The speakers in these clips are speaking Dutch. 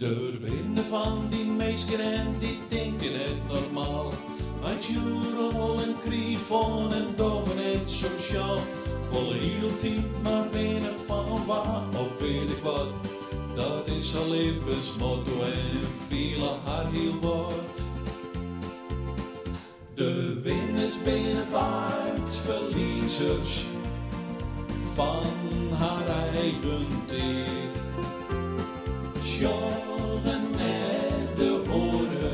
De binnen van die minsken en die tinken het normaal. Meitsje, oeral en kriich en doche het sosjaal. Wolle hiiltiid, maar winne van waar of weet ik wat. Dat is een libbensmotto en fiele haar hiel wordt. De winners binnen faaks ferliezers van haar eigen tiid. Sjoche net de oare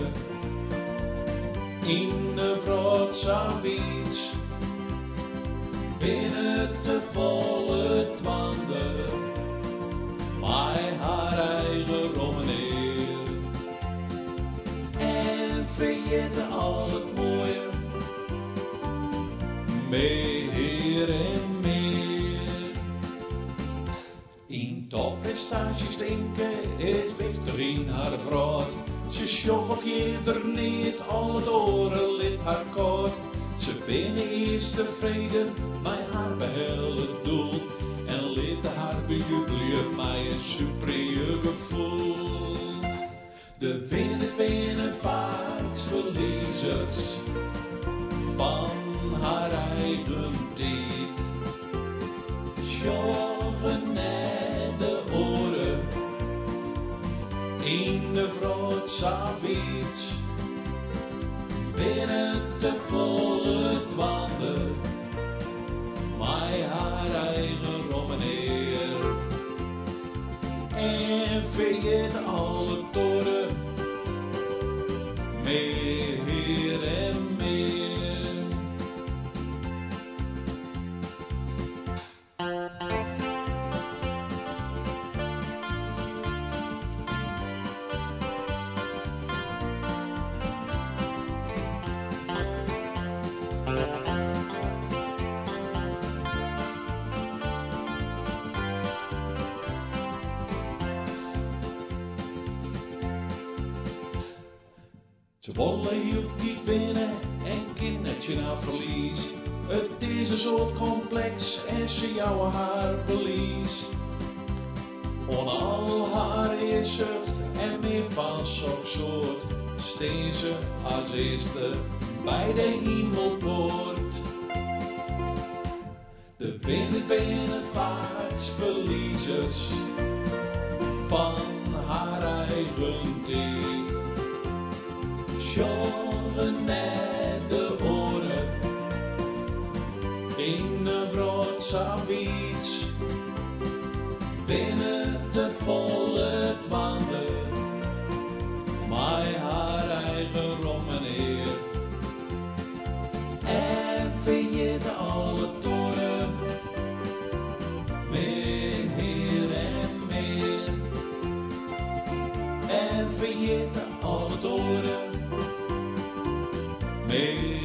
in de wrâldlieders. Binnen te volle twanden, mij haar eigen rommeneer. En vergeten al het mooie, meer en meer. In tochten tinke is wichtig in haar vraat. Ze Sjoche of hjirûnder niet, al het oeral lid haar koud. Ze binnen eerst tevreden, mij haar behel het doel. En liet haar bejubelen, mij een superieur gevoel. De winners binnen faaks ferliezers van haar eigen tiid. Sjoche net de oare in de wrâldlieders. Binnen te volle twanden, mij haar eigen rommeneer. En vergeet alle toren, meer en meer. Ze willen hiiltiid winnen en kindertje naar verlies. Het is een soort complex en ze jouwen haar verlies. On al haar is zucht en meer van zo'n soort. Steen ze als eerste bij de hemelpoort. De winners binnen faaks ferliezers van haar eigen tiid. Sjoche net de oare in de wrâldlieders. Binnen de volle twanden, mij haar eigen rommeneer. En vergeten alle toren, meer en meer. En vergeten alle toren, meer